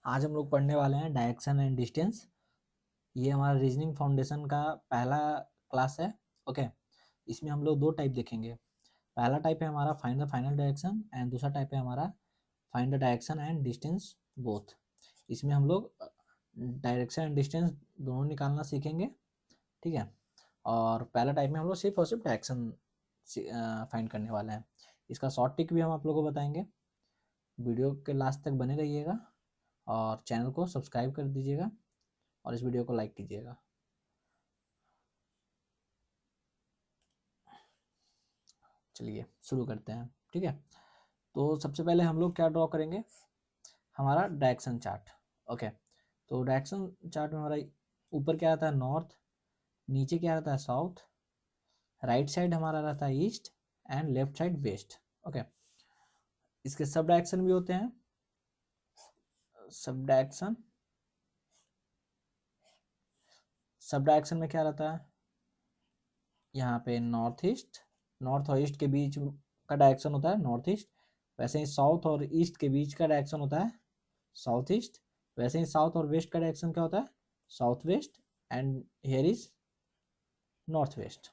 आज हम लोग पढ़ने वाले हैं डायरेक्शन एंड डिस्टेंस। ये हमारा रीजनिंग फाउंडेशन का पहला क्लास है। ओके, इसमें हम लोग दो टाइप देखेंगे। पहला टाइप है हमारा find the final direction and दूसरा टाइप है हमारा find the direction and distance both. इसमें हम लोग डायरेक्शन एंड डिस्टेंस दोनों निकालना सीखेंगे, ठीक है। और पहला टाइप में हम लोग सिर्फ और सिर्फ डायरेक्शन फाइंड करने वाले हैं। इसका शॉर्ट ट्रिक भी हम आप लोगों को बताएंगे। वीडियो के लास्ट तक बने रहिएगा और चैनल को सब्सक्राइब कर दीजिएगा और इस वीडियो को लाइक कीजिएगा। चलिए शुरू करते हैं, ठीक है। तो सबसे पहले हम लोग क्या ड्रॉ करेंगे, हमारा डायरेक्शन चार्ट। ओके, तो डायरेक्शन चार्ट में हमारा ऊपर क्या आता है नॉर्थ, नीचे क्या रहता है साउथ, राइट साइड हमारा रहता है east and left side west. Okay, इसके सब डायरेक्शन भी होते हैं। सब डायरेक्शन में क्या रहता है, यहाँ पे नॉर्थ और ईस्ट के बीच का डायरेक्शन होता है नॉर्थ ईस्ट। वैसे ही साउथ और ईस्ट के बीच का डायरेक्शन होता है साउथ ईस्ट। वैसे ही साउथ और वेस्ट का डायरेक्शन क्या होता है south west and here is north west.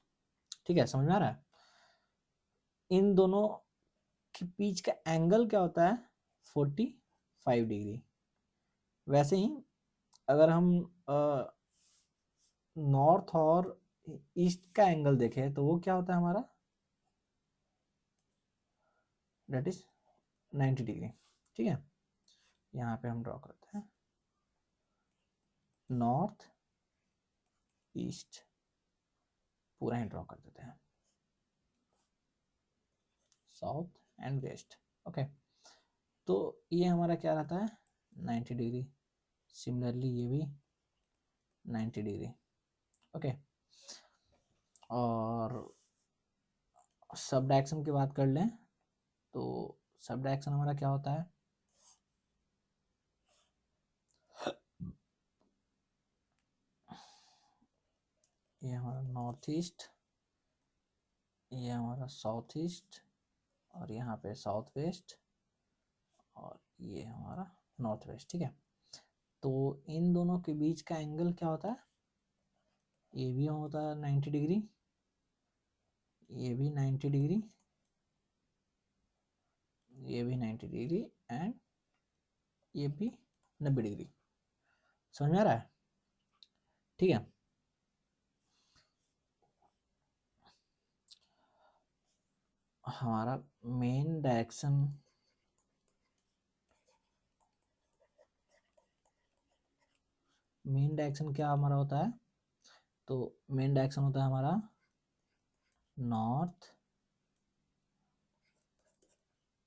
ठीक है, समझ में आ रहा है। इन दोनों के बीच का एंगल क्या होता है 45 डिग्री। वैसे ही अगर हम नॉर्थ और ईस्ट का एंगल देखें तो वो क्या होता है हमारा, डेट इज 90 डिग्री। ठीक है, यहाँ पे हम ड्रॉ करते हैं नॉर्थ ईस्ट, पूरा ही ड्रॉ कर देते हैं साउथ एंड वेस्ट। ओके, तो ये हमारा क्या रहता है 90 डिग्री। सिमिलरली ये भी 90 डिग्री। ओके, और सब डायरेक्शन की बात कर लें तो सब डायरेक्शन हमारा क्या होता है, ये हमारा नॉर्थ ईस्ट, ये हमारा साउथ ईस्ट, और यहाँ पे साउथ वेस्ट, और ये हमारा नॉर्थ वेस्ट। ठीक है, तो इन दोनों के बीच का एंगल क्या होता है, ये भी होता है 90 डिग्री, ये भी 90 डिग्री, ये भी 90 डिग्री एंड ये भी 90 डिग्री। समझ में आ रहा है, ठीक है। हमारा मेन डायरेक्शन क्या हमारा होता है, तो मेन डायरेक्शन होता है हमारा north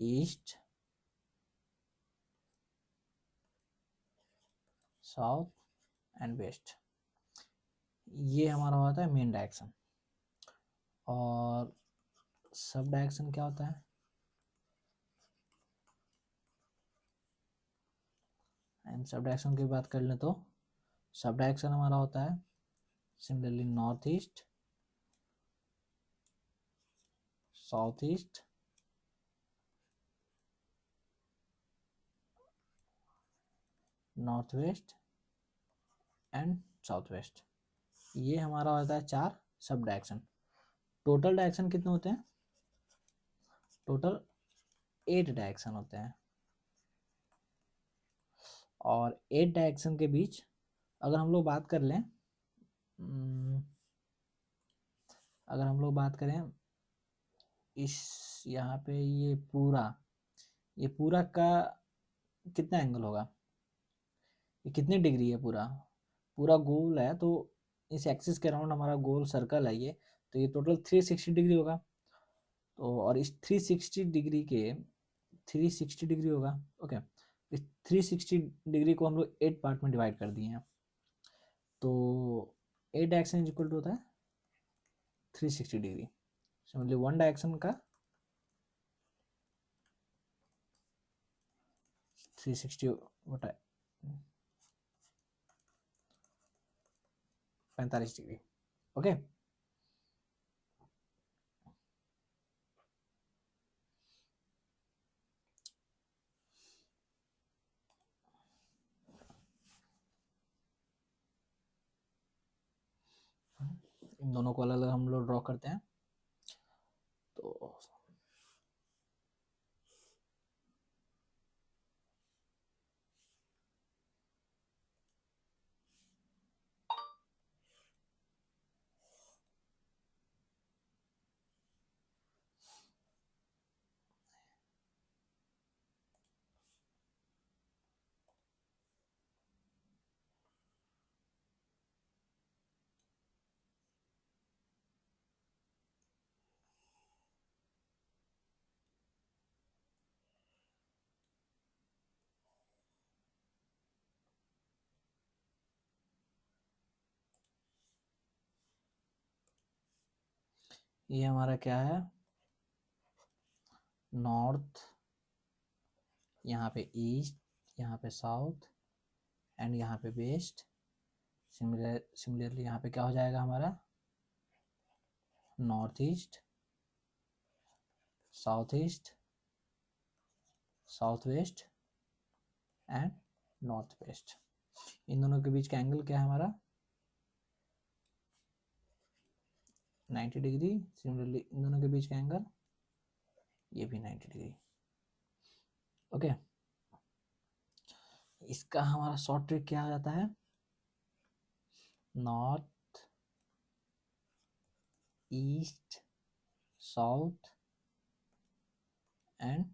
east south and west. ये हमारा होता है मेन डायरेक्शन। और सब डायरेक्शन क्या होता है, एंड सब डायरेक्शन की बात कर लें तो सब डायरेक्शन हमारा होता है similarly north east, south east, north west and south west. ये हमारा होता है 4 सब डायरेक्शन। टोटल डायरेक्शन कितने होते हैं, टोटल 8 डायरेक्शन होते हैं। और 8 डायरेक्शन के बीच अगर हम लोग बात कर लें, अगर हम लोग बात करें इस यहाँ पे ये पूरा का कितना एंगल होगा, ये कितनी डिग्री है, पूरा गोल है तो इस एक्सिस के अराउंड हमारा गोल सर्कल है ये, तो ये टोटल 360 डिग्री होगा। तो और इस 360 डिग्री के 360 डिग्री होगा। ओके, इस 360 डिग्री को हम लोग 8 पार्ट में डिवाइड कर दिए हैं, तो 8 डायरेक्शन इज इक्वल टू होता है 360 डिग्री। सिमिलरली वन डायरेक्शन का 360 होता है 45 डिग्री। ओके, इन दोनों को अलग अलग हम लोग ड्रॉ करते हैं। तो ये हमारा क्या है, नॉर्थ, यहाँ पे ईस्ट, यहाँ पे साउथ एंड यहाँ पे वेस्ट। सिमिलरली यहाँ पे क्या हो जाएगा हमारा, north east, south east, south west and north west. इन दोनों के बीच का एंगल क्या है हमारा, 90 डिग्री। सिमिलरली इन दोनों के बीच का एंगल ये भी 90 डिग्री। ओके, इसका हमारा शॉर्ट ट्रिक क्या आ जाता है, north east south and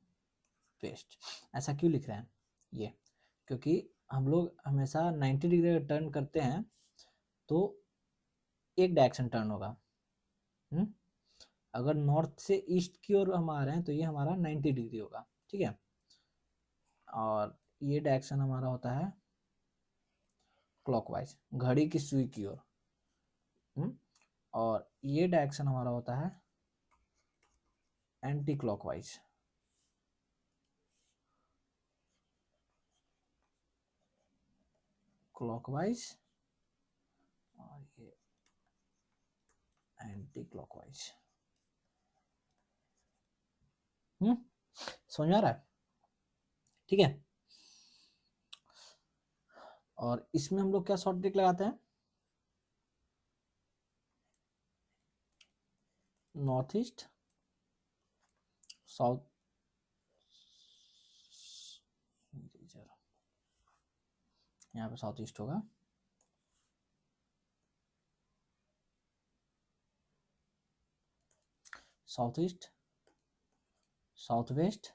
west. ऐसा क्यों लिख रहे हैं ये, क्योंकि हम लोग हमेशा 90 डिग्री का टर्न करते हैं तो एक डायरेक्शन टर्न होगा। अगर नॉर्थ से ईस्ट की ओर हम आ रहे हैं तो ये हमारा 90 डिग्री होगा, ठीक है। और ये डायरेक्शन हमारा होता है क्लॉकवाइज, घड़ी की सुई की ओर। और ये डायरेक्शन हमारा होता है एंटी क्लॉकवाइज। क्लॉकवाइज और ये एंटी क्लॉकवाइज। समझ आ रहा है, ठीक है। और इसमें हम लोग क्या शॉर्ट ट्रिक लगाते हैं, नॉर्थ ईस्ट साउथ, यहाँ पे साउथ ईस्ट होगा, south east south west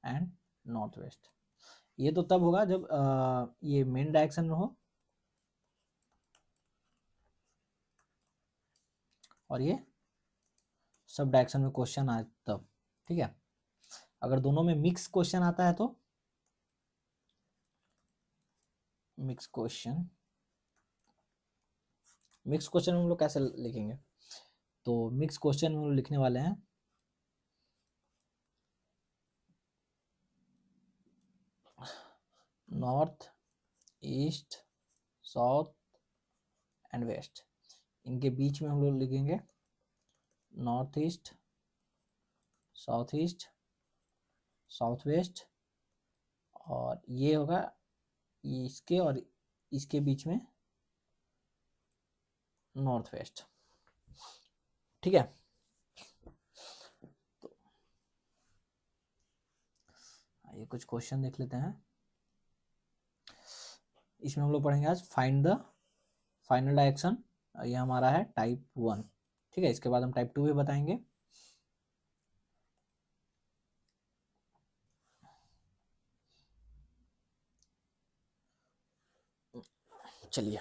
and north waste. ये तो तब होगा जब ये मेन डायरेक्शन में हो और ये सब डायरेक्शन में क्वेश्चन आए तब, ठीक है। अगर दोनों में मिक्स क्वेश्चन आता है तो मिक्स क्वेश्चन में हम लोग कैसे लिखेंगे, तो मिक्स क्वेश्चन में हम लोग लिखने वाले हैं north east south and west. इनके बीच में हम लोग लिखेंगे नॉर्थ ईस्ट साउथ वेस्ट, और ये होगा इसके और इसके बीच में नॉर्थ वेस्ट, ठीक है। तो ये कुछ क्वेश्चन देख लेते हैं। इसमें हम लोग पढ़ेंगे आज फाइंड द फाइनल डायरेक्शन। ये हमारा है टाइप 1, ठीक है। इसके बाद हम टाइप 2 भी बताएंगे। चलिए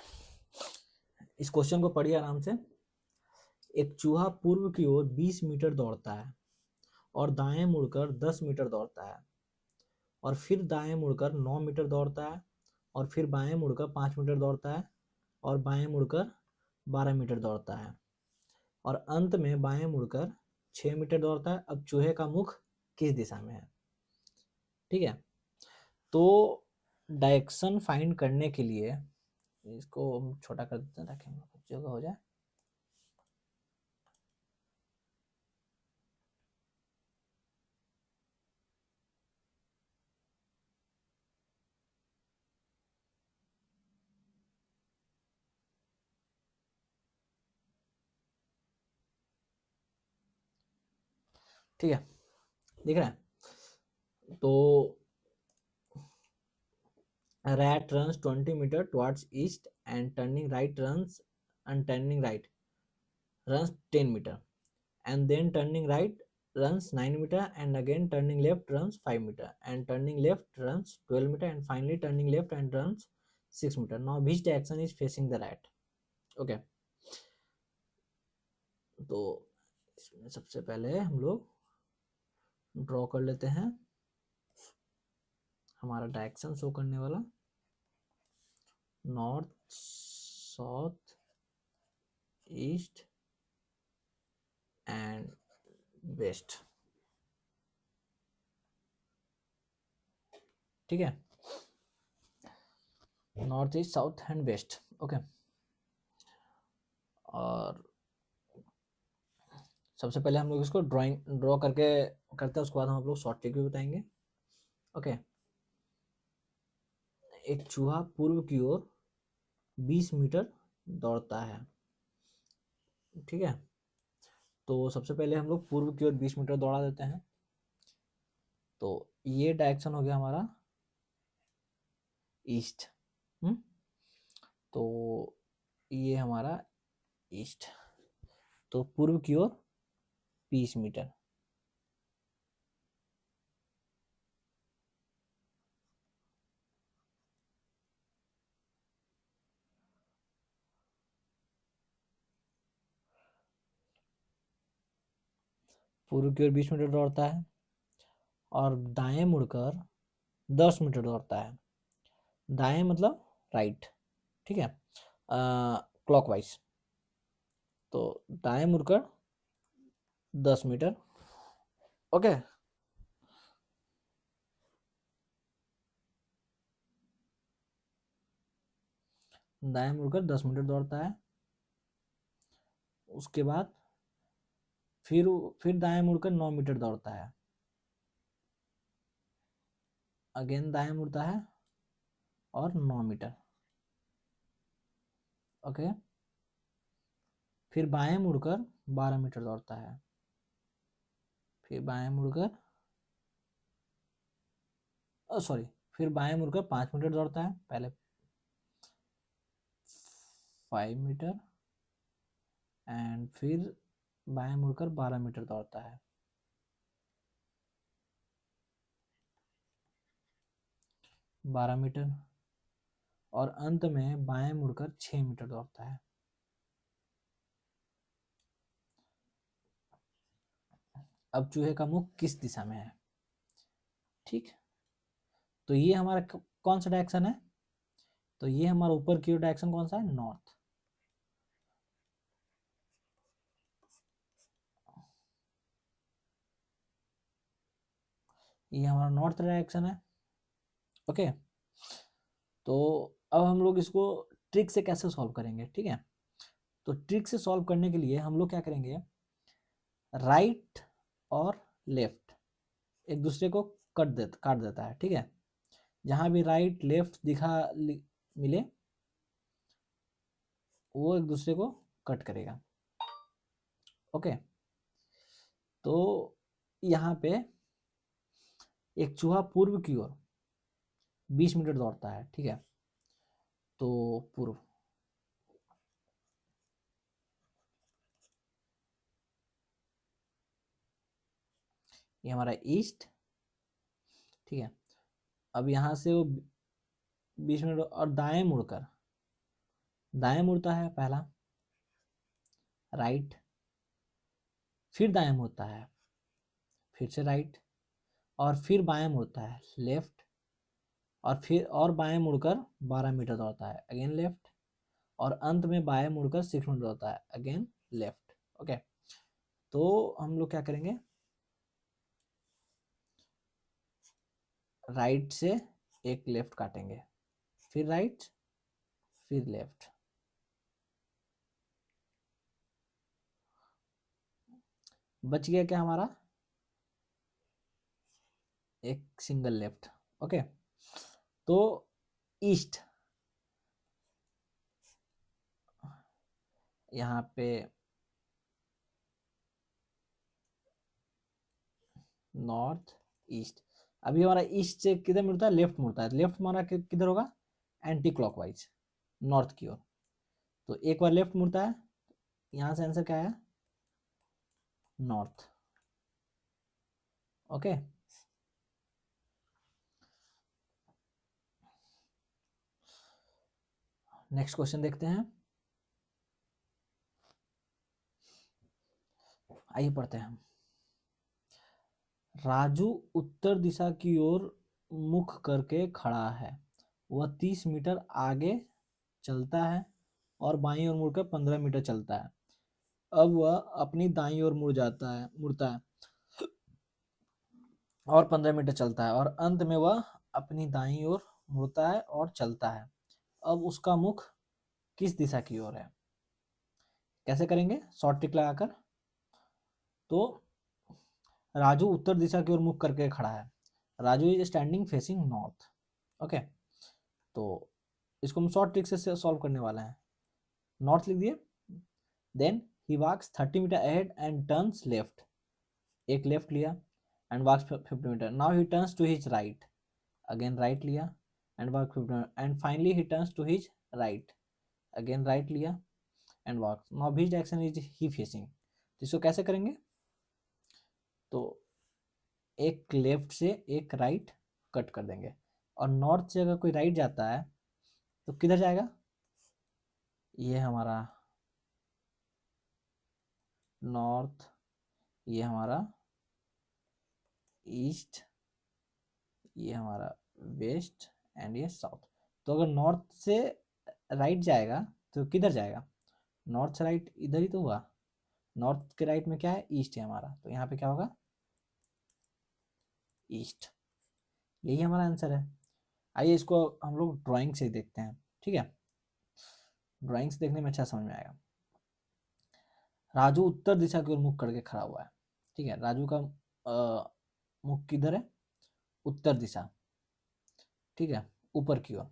इस क्वेश्चन को पढ़िए आराम से। एक चूहा पूर्व की ओर 20 मीटर दौड़ता है और दाएं मुड़कर 10 मीटर दौड़ता है, और फिर दाएं मुड़कर 9 मीटर दौड़ता है, और फिर बाएं मुड़कर 5 मीटर दौड़ता है, और बाएं मुड़कर 12 मीटर दौड़ता है, और अंत में बाएं मुड़कर 6 मीटर दौड़ता है। अब चूहे का मुख किस दिशा में है, ठीक है। तो डायरेक्शन फाइंड करने के लिए इसको हम छोटा कर देते हैं ताकि हम कुछ जगह हो जाए। ठीक है, दिख रहा है? तो rat runs 20 meter towards east and turning right runs 10 meter, and then turning right runs 9 meter, and again turning left runs 5 meter, and turning left runs 12 meter, and finally turning left and runs 6 meter. Now which direction is facing the rat? Okay, तो इसमें सबसे पहले हम लोग draw कर लेते हैं हमारा डायरेक्शन शो करने वाला, north, south, east and west. ठीक है, north, east, south and west. Okay, और सबसे पहले हम लोग इसको ड्रॉ करके करते हैं, उसके बाद हम लोग शॉर्ट ट्रिक भी बताएंगे। ओके, एक चूहा पूर्व की ओर 20 मीटर दौड़ता है। ठीक है, तो सबसे पहले हम लोग पूर्व की ओर 20 मीटर दौड़ा देते हैं। तो ये डायरेक्शन हो गया हमारा ईस्ट। तो ये हमारा ईस्ट, तो पूर्व की ओर 20 मीटर। पूर्व की ओर 20 मीटर दौड़ता है और दाएं मुड़कर 10 मीटर दौड़ता है। दाएं मतलब राइट, ठीक है, क्लॉकवाइज। तो दाएं मुड़कर 10 मीटर। ओके, दाएं मुड़कर 10 मीटर दौड़ता है। उसके बाद फिर दाएं मुड़कर 9 मीटर दौड़ता है। अगेन दाएं मुड़ता है और 9 मीटर। ओके, फिर बाएं मुड़कर 12 मीटर दौड़ता है। फिर बाएं मुड़कर सॉरी, फिर बाएं मुड़कर 5 मीटर दौड़ता है। पहले 5 मीटर एंड फिर बाएं मुड़कर 12 मीटर दौड़ता है। 12 मीटर, और अंत में बाएं मुड़कर 6 मीटर दौड़ता है। अब चूहे का मुख किस दिशा में है? ठीक, तो ये हमारा कौन सा डायरेक्शन है? तो ये हमारा ऊपर की ओर डायरेक्शन कौन सा है? नॉर्थ। ये हमारा नॉर्थ डायरेक्शन है। ओके, तो अब हम लोग इसको ट्रिक से कैसे सॉल्व करेंगे? ठीक है, तो ट्रिक से सॉल्व करने के लिए हम लोग क्या करेंगे, राइट और लेफ्ट एक दूसरे को काट देता है। ठीक है, जहां भी राइट लेफ्ट मिले वो एक दूसरे को कट करेगा। ओके, तो यहाँ पे एक चूहा पूर्व की ओर 20 मीटर दौड़ता है। ठीक है, तो पूर्व, ये हमारा ईस्ट। ठीक है, अब यहाँ से वो 20 मिनट और दाएं मुड़ता है पहला राइट, फिर दाएं मुड़ता है, फिर से राइट, और फिर बाएं मुड़ता है लेफ्ट, और फिर और बाएं मुड़कर 12 मीटर दौड़ता है, अगेन लेफ्ट, और अंत में बाएं मुड़कर 6 मीटर दौड़ता है, अगेन लेफ्ट। ओके, तो हम लोग क्या करेंगे, राइट से एक लेफ्ट काटेंगे, फिर राइट, फिर लेफ्ट। बच गया क्या हमारा? एक सिंगल लेफ्ट। ओके, तो ईस्ट यहाँ पे नॉर्थ ईस्ट। अभी हमारा ईस्ट से किधर मुड़ता है, लेफ्ट मुड़ता है, लेफ्ट हमारा किधर होगा, एंटी क्लॉकवाइज, नॉर्थ की ओर। तो एक बार लेफ्ट मुड़ता है, यहाँ से आंसर क्या है, नॉर्थ। ओके, नेक्स्ट क्वेश्चन देखते हैं, आइए पढ़ते हैं हम। राजू उत्तर दिशा की ओर मुख करके खड़ा है, वह 30 मीटर आगे चलता है और बाईं ओर मुड़कर 15 मीटर चलता है। अब वह अपनी दाईं ओर मुड़ता है और 15 मीटर चलता है, और अंत में वह अपनी दाईं ओर मुड़ता है और चलता है। अब उसका मुख किस दिशा की ओर है? कैसे करेंगे, शॉर्ट ट्रिक लगाकर। तो राजू उत्तर दिशा की ओर मुख करके खड़ा है, Raju is standing facing north. Okay, तो इसको हम शॉर्ट ट्रिक से सॉल्व करने वाले हैं। नॉर्थ लिख दिए, then he walks 30 metre ahead and turns left, एक लेफ्ट लिया and walks 50 metre. Now he turns to his right, again right लिया and walk 50 metre, and finally he turns to his right, again right लिया and walk. Now which direction is he facing? तो इसको कैसे करेंगे, तो एक left से एक राइट कट कर देंगे, और नॉर्थ से अगर कोई राइट जाता है तो किधर जाएगा, ये हमारा नॉर्थ, ये हमारा ईस्ट, ये हमारा वेस्ट एंड ये साउथ। तो अगर नॉर्थ से राइट जाएगा तो किधर जाएगा, नॉर्थ से राइट इधर ही तो हुआ, नॉर्थ के राइट में क्या है, ईस्ट है हमारा, तो यहाँ पे क्या होगा, ईस्ट। यही हमारा आंसर है। आइए इसको हम लोग ड्राइंग से देखते हैं, ठीक है, ड्राइंग से देखने में अच्छा समझ में आएगा। राजू उत्तर दिशा की ओर मुख करके खड़ा हुआ है, ठीक है, राजू का मुख किधर है, उत्तर दिशा, ठीक है, ऊपर की ओर।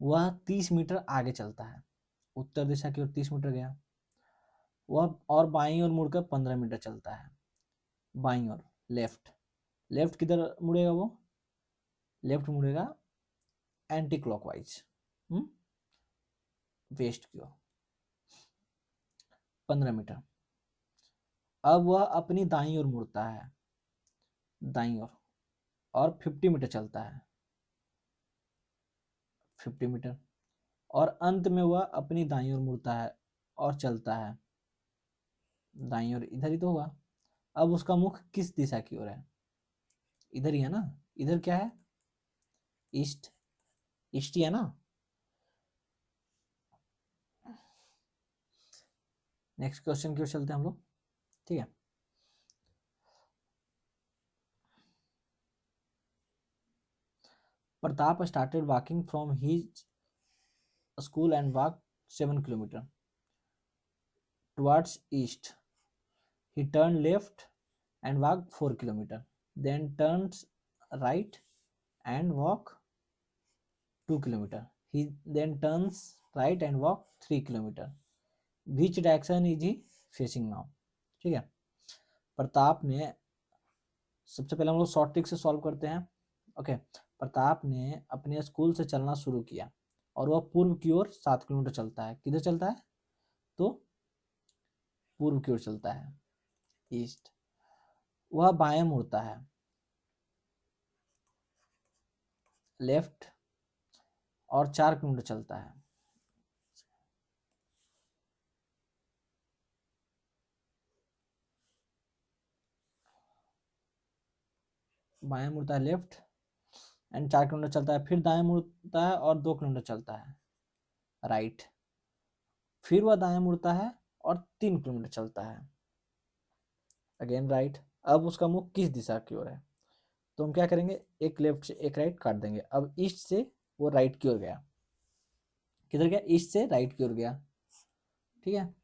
वह 30 मीटर आगे चलता है, उत्तर दिशा की ओर 30 मीटर गया, वह और बाईं ओर मुड़कर 15 मीटर चलता है, बाईं ओर लेफ्ट, लेफ्ट किधर मुड़ेगा, वो लेफ्ट मुड़ेगा एंटी क्लॉकवाइज, वेस्ट की ओर 15 मीटर। अब वह अपनी दाईं ओर मुड़ता है, दाईं ओर, और 50 मीटर चलता है, 50 मीटर, और अंत में वह अपनी दाईं ओर मुड़ता है और चलता है, दाईं ओर इधर ही तो हुआ। अब उसका मुख किस दिशा की ओर है, इधर ही है ना, इधर क्या है, ईस्ट, ईस्ट ही है ना। नेक्स्ट क्वेश्चन की ओर चलते हैं हम लोग, ठीक है। Pratap started walking from his school and walk 7 kilometre towards east. He turned left and walked 4 kilometers, then turns right and walk 2 kilometers. He then turns right and walk 3 kilometers. Which direction is he facing now? ठीक है, प्रताप ने, सबसे पहले हम लोग short trick से solve करते हैं। ओके, प्रताप ने अपने स्कूल से चलना शुरू किया और वह पूर्व की ओर 7 किलोमीटर चलता है, किधर चलता है, तो पूर्व की ओर चलता है, ईस्ट। वह बाएं मुड़ता है, लेफ्ट, और 4 किलोमीटर चलता है, बाएं मुड़ता है लेफ्ट एंड 4 किलोमीटर चलता है, फिर दाएं मुड़ता है और 2 किलोमीटर चलता है, राइट, फिर वह दाएं मुड़ता है और 3 किलोमीटर चलता है, अगेन राइट। अब उसका मुख किस दिशा की ओर है, तो हम क्या करेंगे, एक लेफ्ट से एक राइट काट देंगे। अब ईस्ट से वो राइट की ओर गया, किधर गया, ईस्ट से राइट की ओर गया, ठीक है,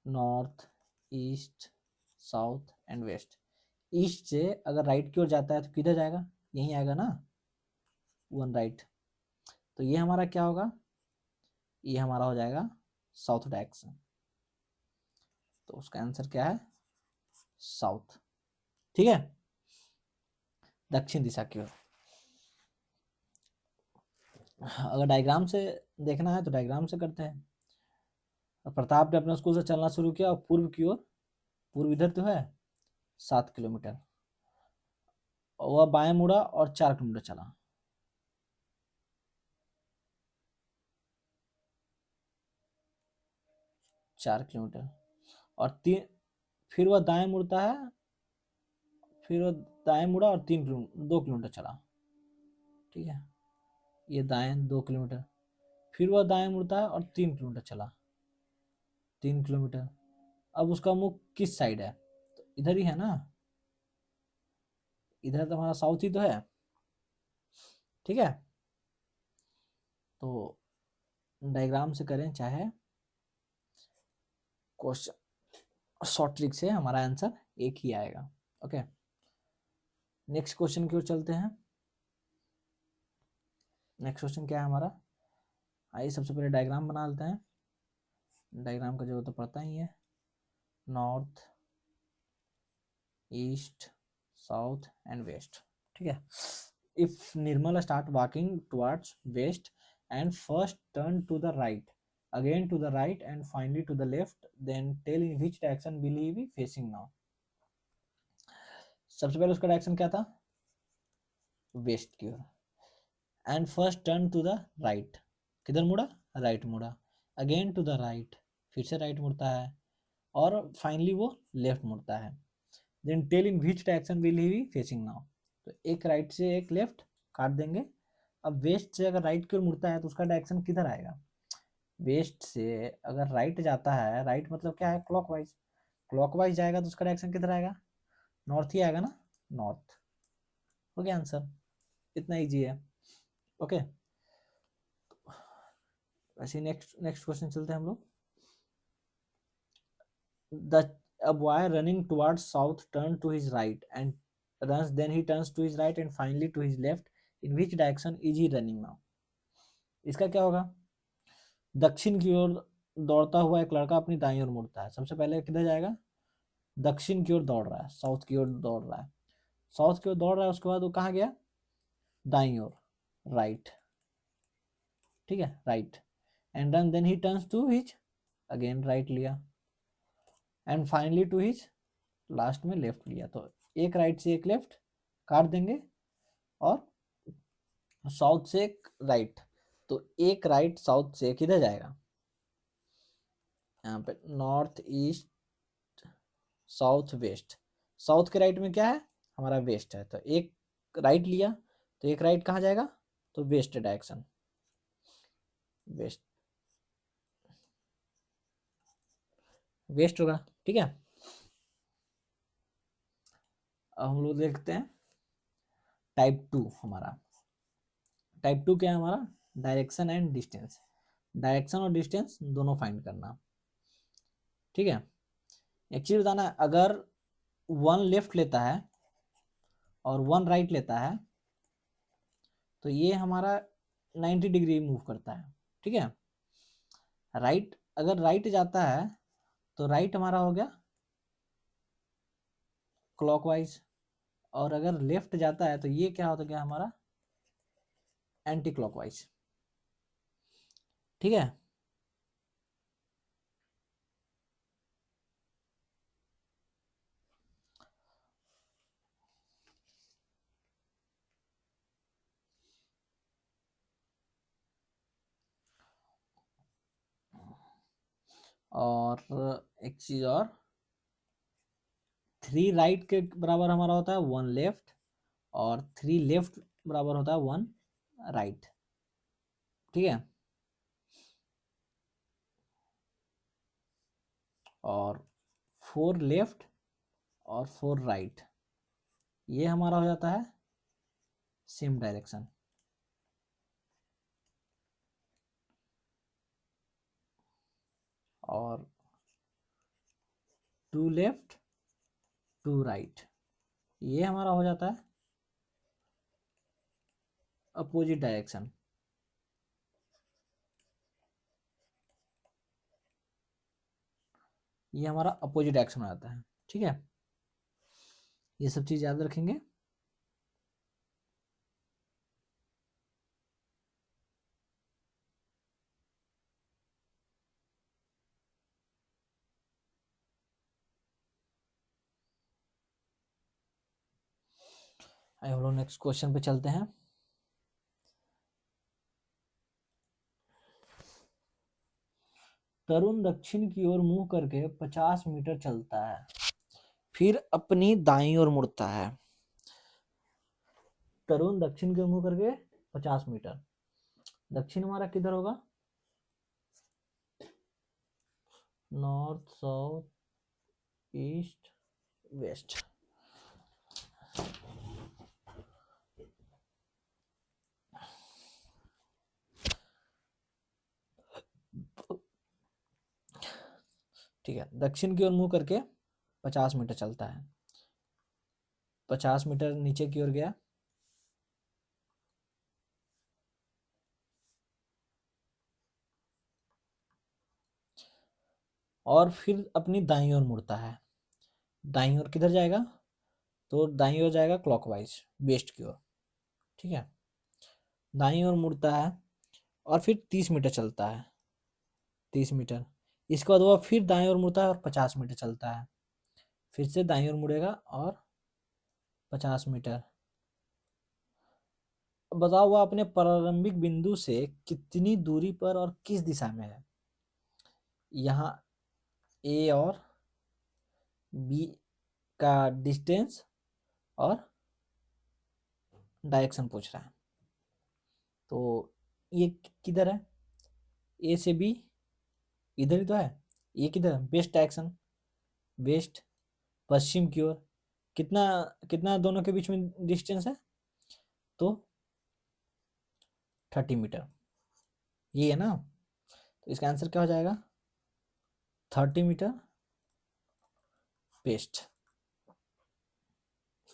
north east south and west. East से अगर राइट की ओर जाता है तो किधर जाएगा, यहीं आएगा ना, 1 राइट। तो ये हमारा क्या होगा, ये हमारा हो जाएगा साउथ डायरेक्शन। तो उसका आंसर क्या है, साउथ। ठीक है, दक्षिण दिशा की ओर। अगर डायग्राम से देखना है तो डायग्राम से करते हैं। प्रताप ने अपने स्कूल से चलना शुरू किया और पूर्व की ओर, पूर्व इधर तो है 7 किलोमीटर, और वह बाएं मुड़ा और 4 किलोमीटर चला। चार किलोमीटर और तीन, फिर वह दाएं मुड़ता है, फिर वह दाएं मुड़ा और 2 किलोमीटर चला। ठीक है, ये दाएं 2 किलोमीटर, फिर वह दाएं मुड़ता है और 3 किलोमीटर चला, 3 किलोमीटर। अब उसका मुख किस साइड है? तो इधर ही है ना, इधर तो हमारा साउथ ही तो है। ठीक है, तो डायग्राम से करें चाहे क्वेश्चन, शॉर्ट ट्रिक से हमारा आंसर एक ही आएगा। ओके, नेक्स्ट क्वेश्चन की ओर चलते हैं। नेक्स्ट क्वेश्चन क्या है हमारा? आइए सबसे पहले डायग्राम बना लेते हैं। डायग्राम का जरूरत तो पड़ता ही है। North, east, south and west. ठीक है, if Nirmal start walking towards west and first turn to the right, again to the right and finally to the left, then tell in which direction will he be facing now. सबसे पहले उसका direction क्या था? West की ओर। And first turn to the right, किधर मुड़ा? Right मुड़ा। अगेन टू द राइट, फिर से राइट मुड़ता है, और फाइनली वो लेफ्ट मुड़ता है। Then tell in which direction will he be facing now, तो एक राइट से एक लेफ्ट काट देंगे। अब वेस्ट से अगर राइट की ओर मुड़ता है तो उसका डायरेक्शन किधर आएगा? वेस्ट से अगर राइट जाता है, राइट मतलब क्या है? क्लॉकवाइज। क्लॉकवाइज जाएगा तो उसका डायरेक्शन किधर आएगा? नॉर्थ ही आएगा ना, नॉर्थ। हो गया आंसर, इतना इजी है। ओके, वैसे नेक्स्ट नेक्स्ट क्वेश्चन चलते हैं हम लोग। The a boy running towards south turn to his right and runs, then he turns to his right and finally to his left, in which direction is he running now? इसका क्या होगा? दक्षिण की ओर दौड़ता हुआ एक लड़का अपनी दाईं ओर मुड़ता है। सबसे पहले किधर जाएगा? दक्षिण की ओर दौड़ रहा है, साउथ की ओर दौड़ रहा है। साउथ की ओर दौड़ रहा है, उसके बाद वो कहाँ गया? दाईं ओर, राइट। ठीक है, right. And then he turns to his, again right लिया, and finally to his, last में लेफ्ट लिया। तो एक राइट से एक लेफ्ट काट देंगे, और साउथ से एक राइट, तो एक राइट साउथ से किधर जाएगा? यहाँ पे north, east, south, west. South के राइट में क्या है? हमारा वेस्ट है, तो एक राइट लिया, तो एक राइट कहाँ जाएगा? तो वेस्ट डायरेक्शन, वेस्ट, वेस्ट होगा। ठीक है, अब हम लोग देखते हैं टाइप 2 हमारा। टाइप 2 क्या है हमारा? Direction and distance. डायरेक्शन और डिस्टेंस दोनों फाइंड करना। ठीक है, एक चीज बताना है, अगर 1 लेफ्ट लेता है और 1 राइट लेता है तो ये हमारा 90 डिग्री मूव करता है। ठीक है, राइट, अगर राइट जाता है तो राइट हमारा हो गया क्लॉकवाइज, और अगर लेफ्ट जाता है तो ये क्या होता गया हमारा? Anti clockwise. ठीक है, और एक चीज और, 3 राइट के बराबर हमारा होता है 1 लेफ्ट, और 3 लेफ्ट बराबर होता है 1 राइट। ठीक है, और 4 लेफ्ट और 4 राइट, ये हमारा हो जाता है सेम डायरेक्शन। और 2 लेफ्ट 2 राइट, ये हमारा हो जाता है अपोजिट डायरेक्शन। ये हमारा अपोजिट डायरेक्शन हो जाता है। ठीक है, ये सब चीज याद रखेंगे। हम लोग नेक्स्ट क्वेश्चन पे चलते हैं। तरुण दक्षिण की ओर मुंह करके 50 मीटर चलता है, फिर अपनी दाईं ओर मुड़ता है। तरुण दक्षिण की ओर मुंह करके 50 मीटर, दक्षिण हमारा किधर होगा? North, south, east, west. ठीक है, दक्षिण की ओर मुंह करके 50 मीटर चलता है, 50 मीटर नीचे की ओर गया, और फिर अपनी दाईं ओर मुड़ता है। दाईं ओर किधर जाएगा? तो दाईं ओर जाएगा क्लॉकवाइज, वेस्ट की ओर। ठीक है, दाईं ओर मुड़ता है और फिर 30 मीटर चलता है, 30 मीटर। इसके बाद वह फिर दाईं ओर मुड़ता है और 50 मीटर चलता है, फिर से दाईं ओर मुड़ेगा और 50 मीटर। अब बताओ वह अपने प्रारंभिक बिंदु से कितनी दूरी पर और किस दिशा में है? यहाँ ए और बी का डिस्टेंस और डायरेक्शन पूछ रहा है। तो ये किधर है? ए से बी इधर ही तो है। ये किधर है? वेस्ट डायरेक्शन, वेस्ट, पश्चिम की ओर। कितना कितना दोनों के बीच में डिस्टेंस है? तो 30 मीटर, ये है ना। तो इसका आंसर क्या हो जाएगा? 30 मीटर वेस्ट।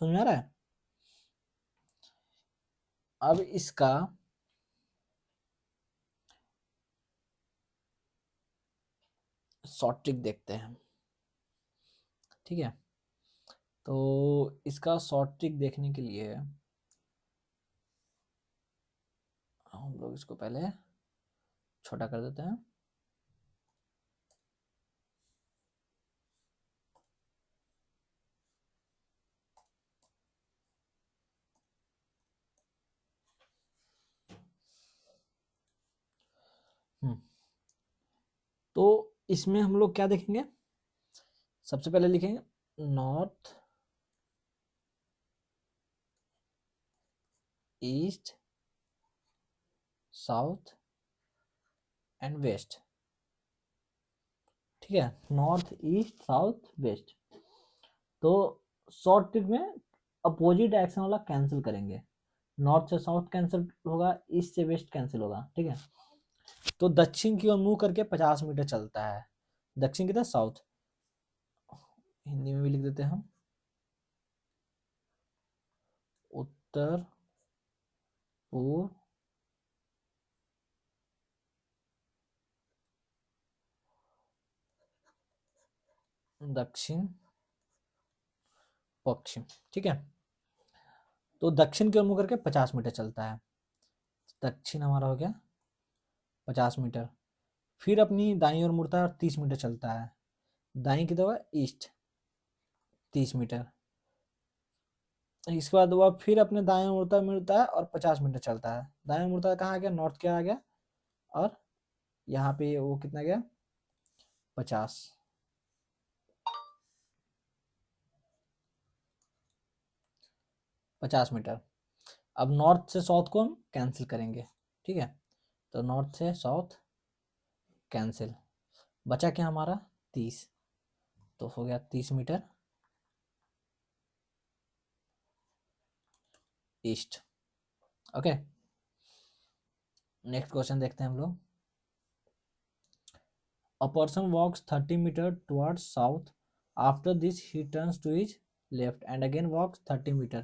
समझ में आ रहा है? अब इसका शॉर्ट ट्रिक देखते हैं। ठीक है, तो इसका शॉर्ट ट्रिक देखने के लिए हम लोग इसको पहले छोटा कर देते हैं। तो इसमें हम लोग क्या देखेंगे? सबसे पहले लिखेंगे north, east, south and west. ठीक है, नॉर्थ, ईस्ट, साउथ, वेस्ट। तो शॉर्ट ट्रिक में अपोजिट डायरेक्शन वाला कैंसिल करेंगे। नॉर्थ से साउथ कैंसिल होगा, ईस्ट से वेस्ट कैंसिल होगा। ठीक है, तो दक्षिण की ओर मुंह करके 50 मीटर चलता है। दक्षिण की तरफ साउथ, हिंदी में भी लिख देते हैं हम, उत्तर, पूर्व, दक्षिण, पश्चिम। ठीक है, तो दक्षिण की ओर मुंह करके 50 मीटर चलता है। दक्षिण हमारा हो गया 50 मीटर, फिर अपनी दाईं ओर मुड़ता है और 30 मीटर चलता है। दाईं की तरफ ईस्ट, 30 मीटर। इसके बाद वह फिर अपने दाएं मुड़ता मुड़ता है और 50 मीटर चलता है। दाएं मुड़ता है, कहाँ आ गया? नॉर्थ क्या आ गया, और यहाँ पे वो कितना गया? 50। 50 मीटर। अब नॉर्थ से साउथ को हम कैंसिल करेंगे। ठीक है, तो नॉर्थ से साउथ कैंसिल, बचा क्या हमारा? 30। तो हो गया 30 metre east. Okay, next question देखते हैं हम लोग। A person walks 30 meter towards south. After this, he turns to his left and again walks 30 meter.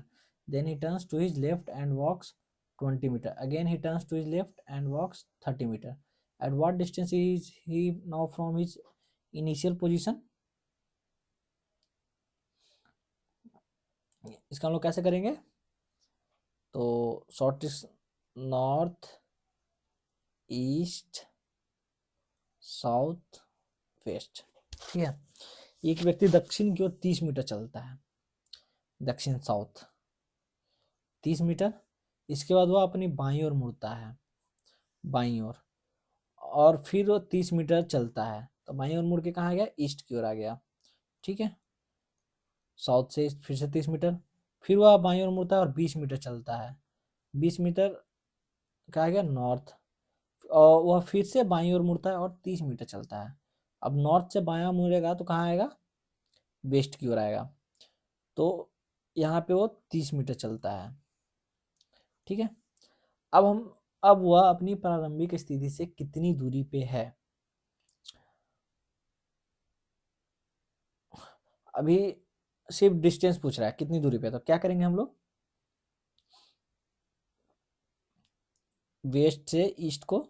Then he turns to his left and walks 20 meter. Again, he turns to his left and walks 30 meter. At what distance is he now from his initial position? इसका हम लोग कैसे करेंगे? तो short tricks, north east south waste, ठीक है। एक व्यक्ति दक्षिण की ओर 30 मीटर चलता है, दक्षिण साउथ 30 मीटर। इसके बाद वह अपनी बाईं ओर मुड़ता है, बाईं ओर, और फिर वो 30 मीटर चलता है, तो बाईं ओर मुड़ के कहाँ गया? ईस्ट की ओर आ गया, ठीक है। साउथ से ईस्ट फिर से 30 मीटर, फिर वह बाईं ओर मुड़ता है और 20 मीटर चलता है, 20 मीटर कहाँ गया? नॉर्थ। और वह फिर से बाईं ओर मुड़ता है और 30 मीटर चलता है। अब नॉर्थ से बायां मुड़ेगा तो कहाँ आएगा? वेस्ट की ओर आएगा। तो यहाँ पे वो 30 मीटर चलता है, ठीक है। अब वह अपनी प्रारंभिक स्थिति से कितनी दूरी पे है? अभी सिर्फ डिस्टेंस पूछ रहा है, कितनी दूरी पे, तो क्या करेंगे हम लोग? वेस्ट से ईस्ट को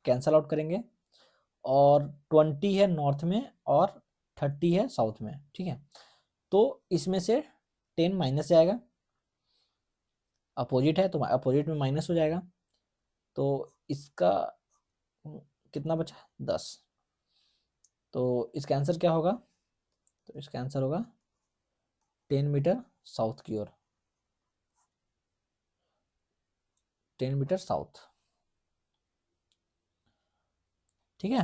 कैंसल आउट करेंगे, और 20 है नॉर्थ में और 30 है साउथ में, ठीक है। तो इसमें से 10 माइनस जाएगा, अपोजिट है तो अपोजिट में माइनस हो जाएगा, तो इसका कितना बचा? 10। तो इसका आंसर क्या होगा? तो इसका आंसर होगा 10 मीटर साउथ की ओर, 10 मीटर साउथ, ठीक है।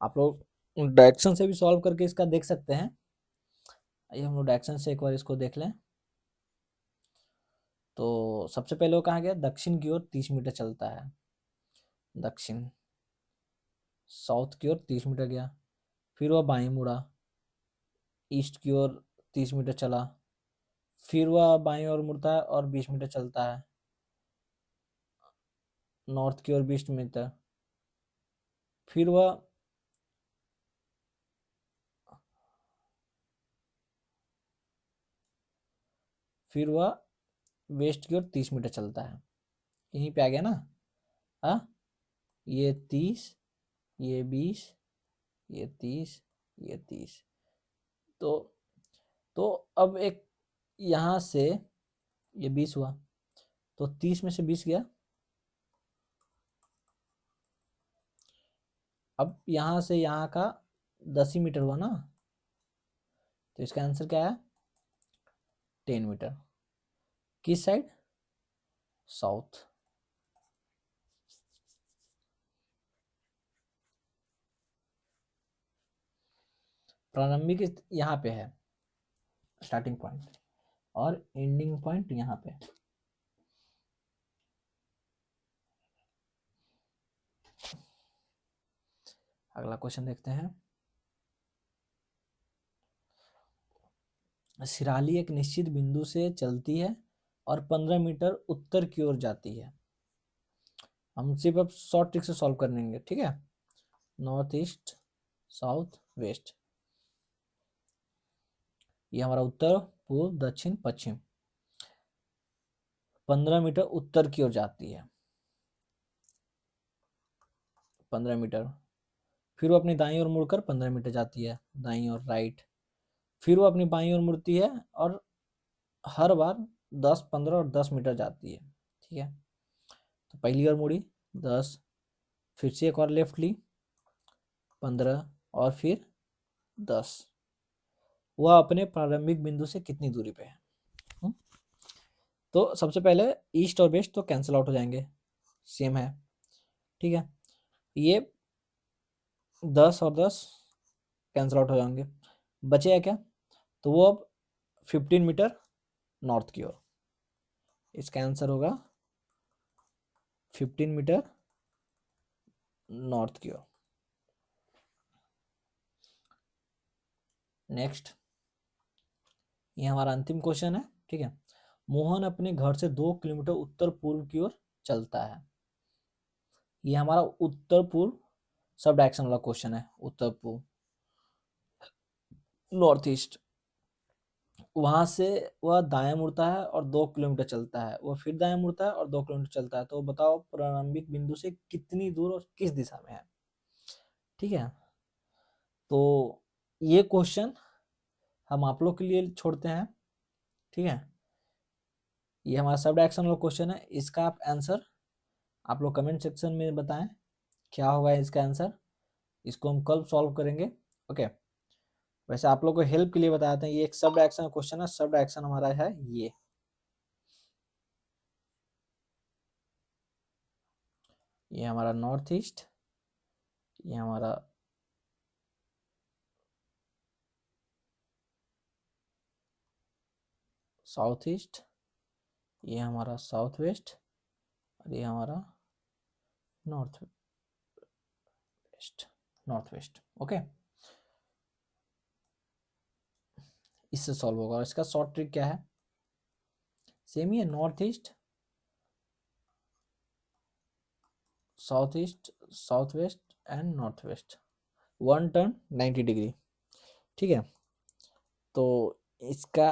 आप लोग डायरेक्शन से भी सॉल्व करके इसका देख सकते हैं। आइए हम लोग डायरेक्शन से एक बार इसको देख लें। तो सबसे पहले वो कहाँ गया? दक्षिण की ओर 30 मीटर चलता है, दक्षिण। साउथ की ओर 30 मीटर गया, फिर वह बाएं मुड़ा, ईस्ट की ओर 30 मीटर चला, फिर वह बाएं ओर मुड़ता है और 20 मीटर चलता है, नॉर्थ की ओर 20 मीटर, फिर वह वेस्ट की ओर 30 मीटर चलता है। यहीं पे आ गया ना? हाँ, ये 30, ये 20, ये 30, ये 30। तो अब एक यहाँ से ये 20 हुआ, तो 30 में से 20 गया। अब यहाँ से यहाँ का 10 ही मीटर हुआ ना, तो इसका आंसर क्या है? 10 मीटर। किस साइड? साउथ। प्रारंभिक यहाँ पे है, स्टार्टिंग पॉइंट, और एंडिंग पॉइंट यहाँ पे। अगला क्वेश्चन देखते हैं। सिराली एक निश्चित बिंदु से चलती है और 15 मीटर उत्तर की ओर जाती है। हम सिर्फ अब शॉर्ट ट्रिक से सॉल्व करेंगे, ठीक है। नॉर्थ ईस्ट साउथ वेस्ट, ये हमारा उत्तर पूर्व दक्षिण पश्चिम। 15 मीटर उत्तर की ओर जाती है, 15 मीटर, फिर वो अपनी दाईं ओर मुड़कर 15 मीटर जाती है, दाईं ओर राइट, फिर वो अपनी बाईं ओर मुड़ती है और हर बार 10, 15 और 10 मीटर जाती है, ठीक है। तो पहली ओर मुड़ी 10, फिर से एक और लेफ्ट ली 15, और फिर 10। वह अपने प्रारंभिक बिंदु से कितनी दूरी पे है? तो सबसे पहले ईस्ट और वेस्ट तो कैंसिल आउट हो जाएंगे, सेम है, ठीक है। ये 10 और 10 कैंसिल आउट हो जाएंगे, बचे है क्या? तो वो अब 15 मीटर नॉर्थ की ओर, इसका आंसर होगा 15 मीटर नॉर्थ की ओर। नेक्स्ट, ये हमारा अंतिम क्वेश्चन है, ठीक है। मोहन अपने घर से 2 किलोमीटर उत्तर पूर्व की ओर चलता है। ये हमारा उत्तर पूर्व सब डायरेक्शन वाला क्वेश्चन है, उत्तर पूर्व, नॉर्थ ईस्ट। वहां से वह दाएं मुड़ता है और 2 किलोमीटर चलता है, वह फिर दाएं मुड़ता है और 2 किलोमीटर चलता है। तो बताओ प्रारंभिक बिंदु से कितनी दूर और किस दिशा में है, ठीक है। तो ये क्वेश्चन हम आप लोग के लिए छोड़ते हैं, ठीक है। ये हमारा सब डायरेक्शन वाला क्वेश्चन है, इसका आप आंसर आप लोग कमेंट सेक्शन में बताएं क्या होगा इसका आंसर। इसको हम कल सॉल्व करेंगे, ओके। वैसे आप लोग को हेल्प के लिए बताते हैं, ये एक सब डायरेक्शन क्वेश्चन है। सब डायरेक्शन हमारा है ये हमारा नॉर्थ ईस्ट, ये हमारा साउथ ईस्ट, ये हमारा साउथ वेस्ट, और ये हमारा नॉर्थ वेस्ट, ओके। इससे सॉल्व होगा। और इसका शॉर्ट ट्रिक क्या है, सेम ही है, north east, south east, south west and north waste, one turn 90 degree, ठीक है। तो इसका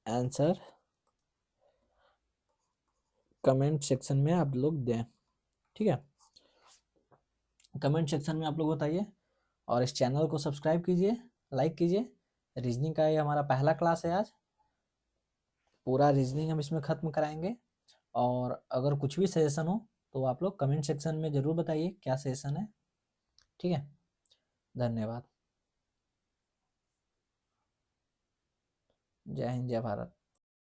आंसर कमेंट सेक्शन में आप लोग दें, ठीक है। कमेंट सेक्शन में आप लोग बताइए, और इस चैनल को सब्सक्राइब कीजिए, लाइक कीजिए। रीजनिंग का ये हमारा पहला क्लास है आज, पूरा रीजनिंग हम इसमें ख़त्म कराएंगे। और अगर कुछ भी सजेशन हो तो आप लोग कमेंट सेक्शन में ज़रूर बताइए क्या सजेशन है, ठीक है। धन्यवाद। जय हिंद, जय भारत।